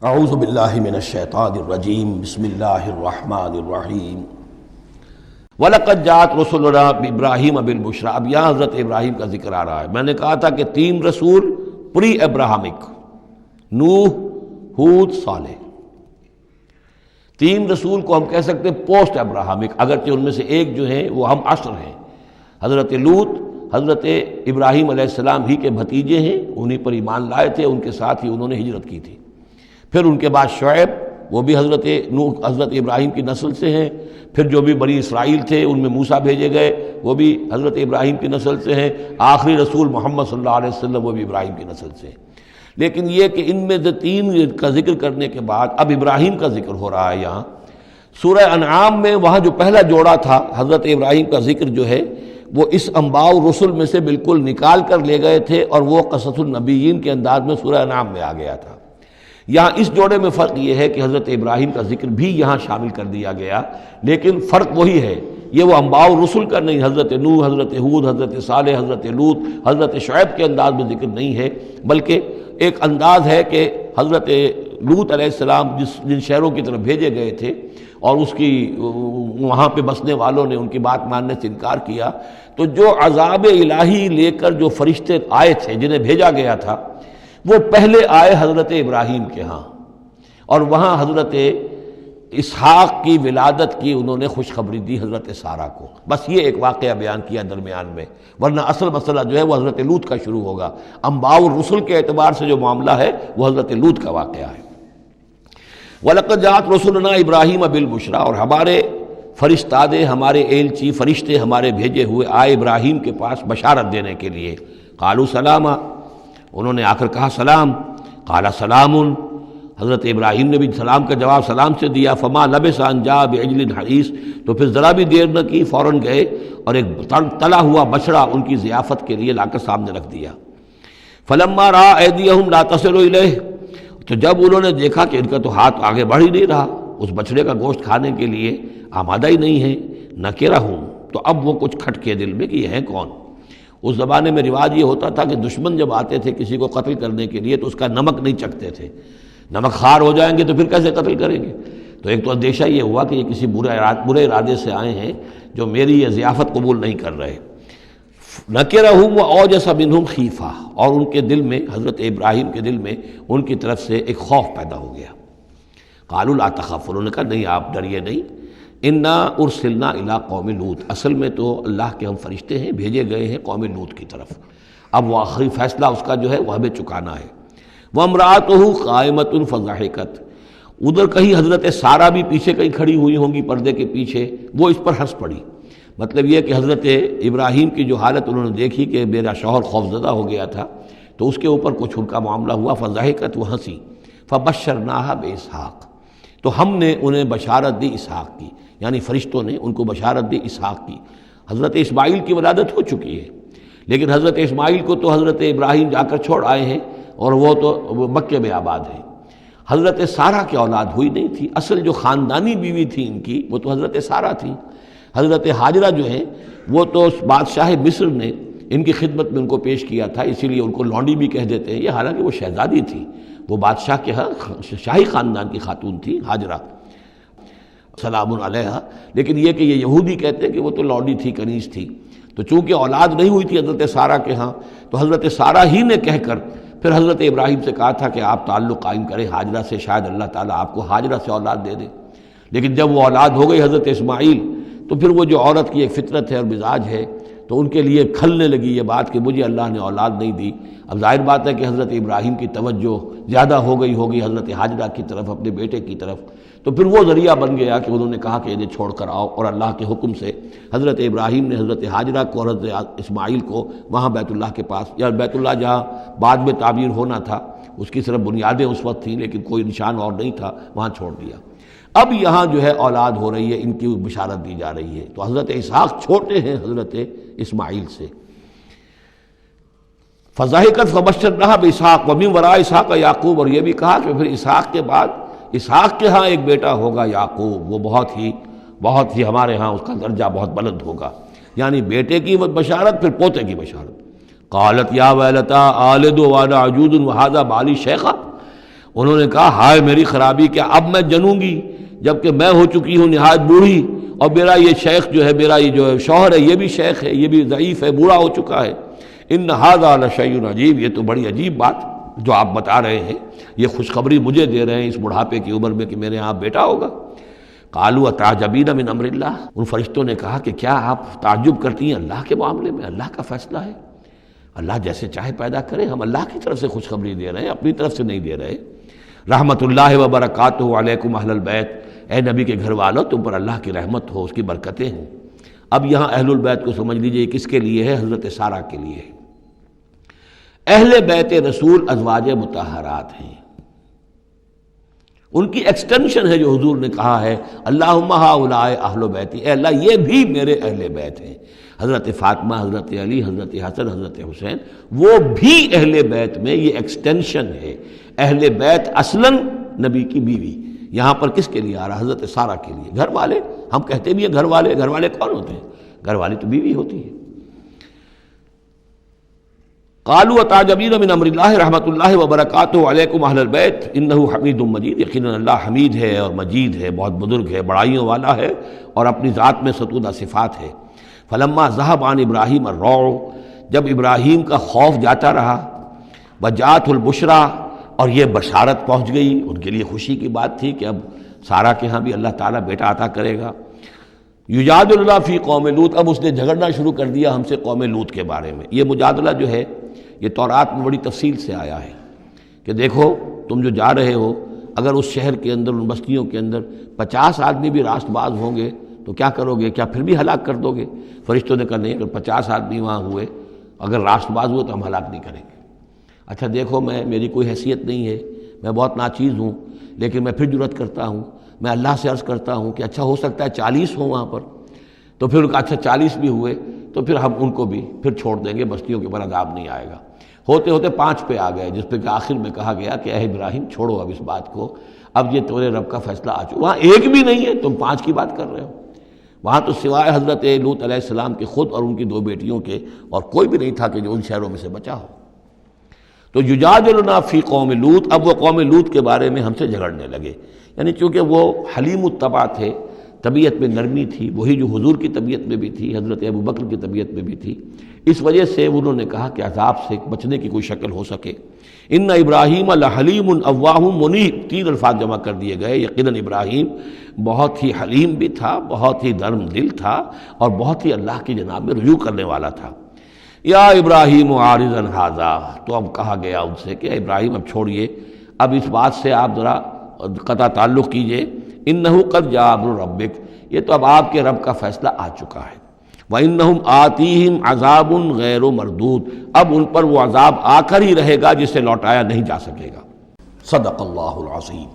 اعوذ باللہ من الشیطان الرجیم بسم اللہ الرحمن الرحیم وَلَقَدْ جَاءَتْ رُسُلُنَا بِإِبْرَاهِيمَ بِالْبُشْرَىٰ۔ اب یہاں حضرت ابراہیم کا ذکر آ رہا ہے۔ میں نے کہا تھا کہ 3 رسول پری ابراہمک، نوح، ہود، صالح۔ 3 رسول کو ہم کہہ سکتے ہیں پوسٹ ابراہمک، اگرچہ ان میں سے ایک جو ہیں وہ ہم عصر ہیں۔ حضرت لوط حضرت ابراہیم علیہ السلام ہی کے بھتیجے ہیں، انہی پر ایمان لائے تھے، ان کے ساتھ ہی انہوں نے ہجرت کی تھی۔ پھر ان کے بعد شعیب، وہ بھی حضرت نوح حضرت ابراہیم کی نسل سے ہیں۔ پھر جو بھی بنی اسرائیل تھے ان میں موسیٰ بھیجے گئے، وہ بھی حضرت ابراہیم کی نسل سے ہیں۔ آخری رسول محمد صلی اللہ علیہ وسلم وہ بھی ابراہیم کی نسل سے ہیں۔ لیکن یہ کہ ان میں سے 3 کا ذکر کرنے کے بعد اب ابراہیم کا ذکر ہو رہا ہے یہاں سورہ انعام میں۔ وہاں جو پہلا جوڑا تھا حضرت ابراہیم کا ذکر جو ہے وہ اس انباء الرسل میں سے بالکل نکال کر لے گئے تھے، اور وہ قصص النبیین کے انداز میں سورہ انعام میں آ گیا تھا۔ یہاں اس جوڑے میں فرق یہ ہے کہ حضرت ابراہیم کا ذکر بھی یہاں شامل کر دیا گیا، لیکن فرق وہی ہے، یہ وہ انباء الرسل کا نہیں، حضرت نوح، حضرت ہود، حضرت صالح، حضرت لوط، حضرت شعیب کے انداز میں ذکر نہیں ہے، بلکہ ایک انداز ہے کہ حضرت لوط علیہ السلام جن شہروں کی طرف بھیجے گئے تھے اور اس کی وہاں پہ بسنے والوں نے ان کی بات ماننے سے انکار کیا، تو جو عذاب الہی لے کر جو فرشتے آئے تھے جنہیں بھیجا گیا تھا، وہ پہلے آئے حضرت ابراہیم کے ہاں، اور وہاں حضرت اسحاق کی ولادت کی انہوں نے خوشخبری دی حضرت سارہ کو۔ بس یہ ایک واقعہ بیان کیا درمیان میں، ورنہ اصل مسئلہ جو ہے وہ حضرت لوط کا شروع ہوگا۔ انباء الرسل کے اعتبار سے جو معاملہ ہے وہ حضرت لوط کا واقعہ ہے۔ وَلَقَدْ جَاءَتْ رُسُلُنَا إِبْرَاهِيمَ بِالْبُشْرَىٰ، اور ہمارے فرشتادے، ہمارے ایلچی، فرشتے ہمارے بھیجے ہوئے آئے ابراہیم کے پاس بشارت دینے کے لیے۔ قالوا سلاما، انہوں نے آ کر کہا سلام۔ قال سلام، حضرت ابراہیم نے بھی سلام کا جواب سلام سے دیا۔ فما لبث ان جاء بعجل حنیذ، تو پھر ذرا بھی دیر نہ کی، فوراً گئے اور ایک تلا ہوا بچڑا ان کی ضیافت کے لیے لا کر سامنے رکھ دیا۔ فلما رأى أيديهم لا تصل إليه، تو جب انہوں نے دیکھا کہ ان کا تو ہاتھ آگے بڑھ ہی نہیں رہا، اس بچڑے کا گوشت کھانے کے لیے آمادہ ہی نہیں ہے، نکرہم، تو اب وہ کچھ کھٹکے دل میں کہ یہ ہیں کون۔ اس زمانے میں رواج یہ ہوتا تھا کہ دشمن جب آتے تھے کسی کو قتل کرنے کے لیے تو اس کا نمک نہیں چکھتے تھے، نمک خوار ہو جائیں گے تو پھر کیسے قتل کریں گے۔ تو ایک تو اندیشہ یہ ہوا کہ یہ کسی برے ارادے سے آئے ہیں جو میری یہ ضیافت قبول نہیں کر رہے۔ نکرہم واوجس منہم خیفہ، اور ان کے دل میں، حضرت ابراہیم کے دل میں ان کی طرف سے ایک خوف پیدا ہو گیا۔ قالوا لا تخف، انہوں نے کہا نہیں آپ ڈریے نہیں، انا ارسلنا الی قوم لوط، اصل میں تو اللہ کے ہم فرشتے ہیں، بھیجے گئے ہیں قوم لوط کی طرف۔ اب وہ آخری فیصلہ اس کا جو ہے وہ ہمیں چکانا ہے۔ وامرأتہ قائمۃ فضحکت، ادھر کہیں حضرت سارہ بھی پیچھے کہیں کھڑی ہوئی ہوں گی پردے کے پیچھے، وہ اس پر ہنس پڑی۔ مطلب یہ کہ حضرت ابراہیم کی جو حالت انہوں نے دیکھی کہ میرا شوہر خوفزدہ ہو گیا تھا، تو اس کے اوپر کچھ ان کا معاملہ ہوا، فضحکت، وہ ہنسی۔ فبشرناہا باسحاق، تو ہم نے انہیں بشارت دی اسحاق کی، یعنی فرشتوں نے ان کو بشارت دی اسحاق کی۔ حضرت اسماعیل کی ولادت ہو چکی ہے، لیکن حضرت اسماعیل کو تو حضرت ابراہیم جا کر چھوڑ آئے ہیں، اور وہ تو مکے میں آباد ہیں۔ حضرت سارہ کی اولاد ہوئی نہیں تھی، اصل جو خاندانی بیوی تھی ان کی وہ تو حضرت سارہ تھی۔ حضرت ہاجرہ جو ہیں وہ تو بادشاہ مصر نے ان کی خدمت میں ان کو پیش کیا تھا، اسی لیے ان کو لونڈی بھی کہہ دیتے ہیں، یہ حالانکہ وہ شہزادی تھی، وہ بادشاہ کے ہاں شاہی خاندان کی خاتون تھی ہاجرہ، سلام علیہا۔ لیکن یہ کہ یہ یہودی کہتے ہیں کہ وہ تو لونڈی تھی، کنیز تھی۔ تو چونکہ اولاد نہیں ہوئی تھی حضرت سارہ کے ہاں، تو حضرت سارہ ہی نے کہہ کر پھر حضرت ابراہیم سے کہا تھا کہ آپ تعلق قائم کریں ہاجرہ سے، شاید اللہ تعالیٰ آپ کو ہاجرہ سے اولاد دے دے۔ لیکن جب وہ اولاد ہو گئی حضرت اسماعیل، تو پھر وہ جو عورت کی ایک فطرت ہے اور مزاج ہے، تو ان کے لیے کھلنے لگی یہ بات کہ مجھے اللہ نے اولاد نہیں دی۔ اب ظاہر بات ہے کہ حضرت ابراہیم کی توجہ زیادہ ہو گئی ہوگی حضرت ہاجرہ کی طرف، اپنے بیٹے کی طرف، تو پھر وہ ذریعہ بن گیا کہ انہوں نے کہا کہ انہیں چھوڑ کر آؤ، اور اللہ کے حکم سے حضرت ابراہیم نے حضرت ہاجرہ کو اور حضرت اسماعیل کو وہاں بیت اللہ کے پاس، یا بیت اللہ جہاں بعد میں تعمیر ہونا تھا اس کی صرف بنیادیں اس وقت تھیں لیکن کوئی نشان اور نہیں تھا، وہاں چھوڑ دیا۔ اب یہاں جو ہے اولاد ہو رہی ہے، ان کی بشارت دی جا رہی ہے۔ تو حضرت اسحاق چھوٹے ہیں حضرت اسماعیل سے۔ فضحکت فبشرناہا باسحاق ومن وراء اسحاق یعقوب، اور یہ بھی کہا کہ پھر اسحاق کے بعد اسحاق کے ہاں ایک بیٹا ہوگا یعقوب، وہ بہت ہی ہمارے ہاں اس کا درجہ بہت بلند ہوگا، یعنی بیٹے کی بشارت پھر پوتے کی بشارت۔ قالت یا ویلتا آلد وانا عجوز وہذا بالی شیخا، انہوں نے کہا ہائے میری خرابی، کیا اب میں جنوں گی جبکہ میں ہو چکی ہوں نہایت بوڑھی، اور میرا یہ شیخ جو ہے، میرا یہ جو شوہر ہے یہ بھی شیخ ہے، یہ بھی ضعیف ہے، بوڑھا ہو چکا ہے۔ ان ھذا لشیء عجیب، یہ تو بڑی عجیب بات جو آپ بتا رہے ہیں، یہ خوشخبری مجھے دے رہے ہیں اس بڑھاپے کی عمر میں کہ میرے یہاں بیٹا ہوگا۔ قالوا اتعجبین من امر اللہ، ان فرشتوں نے کہا کہ کیا آپ تعجب کرتی ہیں اللہ کے معاملے میں؟ اللہ کا فیصلہ ہے، اللہ جیسے چاہے پیدا کرے، ہم اللہ کی طرف سے خوشخبری دے رہے ہیں، اپنی طرف سے نہیں دے رہے۔ رحمت اللہ وبرکاتہ علیکم اہل البیت، اے نبی کے گھر والوں تم پر اللہ کی رحمت ہو، اس کی برکتیں ہوں۔ اب یہاں اہل البیت کو سمجھ لیجئے کس کے لیے ہے؟ حضرت سارہ کے لیے ہے۔ اہل بیت رسول ازواج مطہرات ہیں، ان کی ایکسٹینشن ہے جو حضور نے کہا ہے اللہم ہؤلاء اہل بیتی، اے اللہ یہ بھی میرے اہل بیت ہیں۔ حضرت فاطمہ، حضرت علی، حضرت حسن، حضرت حسین، وہ بھی اہل بیت میں، یہ ایکسٹینشن ہے۔ اہل بیت اصلاً نبی کی بیوی، یہاں پر کس کے لیے آ رہا؟ حضرت سارہ کے لیے۔ گھر والے، ہم کہتے بھی ہیں گھر والے، گھر والے کون ہوتے ہیں؟ گھر والی تو بیوی ہوتی ہے۔ قالوا اتعجبین من امر اللہ رحمت اللہ وبرکاتہ علیکم اہل البیت انہ حمید مجید، یقیناً اللہ حمید ہے اور مجید ہے، بہت بزرگ ہے، بڑائیوں والا ہے، اور اپنی ذات میں ستودہ صفات ہے۔ فلما ذہب عن ابراہیم الروع، جب ابراہیم کا خوف جاتا رہا، وجاءت البشریٰ، اور یہ بشارت پہنچ گئی، ان کے لیے خوشی کی بات تھی کہ اب سارہ کے ہاں بھی اللہ تعالیٰ بیٹا عطا کرے گا۔ یجادلنا فی قوم لوط، اب اس نے جھگڑنا شروع کر دیا ہم سے قوم لوط کے بارے میں۔ یہ مجادلہ جو ہے یہ تورات میں بڑی تفصیل سے آیا ہے کہ دیکھو تم جو جا رہے ہو، اگر اس شہر کے اندر، ان بستیوں کے اندر 50 آدمی بھی راست باز ہوں گے تو کیا کرو گے؟ کیا پھر بھی ہلاک کر دو گے؟ فرشتوں نے کہا نہیں، اگر 50 آدمی وہاں ہوئے، اگر راست باز ہوئے تو ہم ہلاک نہیں کریں گے۔ اچھا دیکھو، میری کوئی حیثیت نہیں ہے، میں بہت ناچیز ہوں، لیکن میں پھر جرأت کرتا ہوں، میں اللہ سے عرض کرتا ہوں کہ اچھا ہو سکتا ہے 40 ہوں وہاں پر، تو پھر اچھا 40 بھی ہوئے تو پھر ہم ان کو بھی پھر چھوڑ دیں گے، بستیوں کے اوپر عذاب نہیں آئے گا۔ ہوتے ہوتے 5 پہ آ گئے، جس پہ کہ آخر میں کہا گیا کہ اے ابراہیم چھوڑو اب اس بات کو، اب یہ تیرے رب کا فیصلہ آ چکا۔ وہاں ایک بھی نہیں ہے، تم 5 کی بات کر رہے ہو۔ وہاں تو سوائے حضرت لوط علیہ السلام کے خود اور ان کی 2 بیٹیوں کے اور کوئی بھی نہیں تھا کہ جو ان شہروں میں سے بچا ہو۔ تو یجادلنا فی قوم لوط، اب وہ قوم لوط کے بارے میں ہم سے جھگڑنے لگے، یعنی چونکہ وہ حلیم الطبع تھے، طبیعت میں نرمی تھی، وہی جو حضور کی طبیعت میں بھی تھی، حضرت ابوبکر کی طبیعت میں بھی تھی، اس وجہ سے انہوں نے کہا کہ عذاب سے بچنے کی کوئی شکل ہو سکے۔ ان ابراہیم لحلیم اواہ منیب، 3 الفاظ جمع کر دیے گئے۔ یقیناً ابراہیم بہت ہی حلیم بھی تھا، بہت ہی نرم دل تھا، اور بہت ہی اللہ کی جناب میں رجوع کرنے والا تھا۔ یا ابراہیم عارض عن ھذا، تو اب کہا گیا ان سے کہ ابراہیم اب چھوڑیے، اب اس بات سے آپ ذرا قطع تعلق کیجئے۔ انہ قد جاء امر ربک، یہ تو اب آپ کے رب کا فیصلہ آ چکا ہے۔ وَإِنَّهُمْ آتِيهِمْ عَذَابٌ غَيْرُ مَرْدُودٌ، اب ان پر وہ عذاب آ کر ہی رہے گا جسے لوٹایا نہیں جا سکے گا۔ صدق اللہ العظیم۔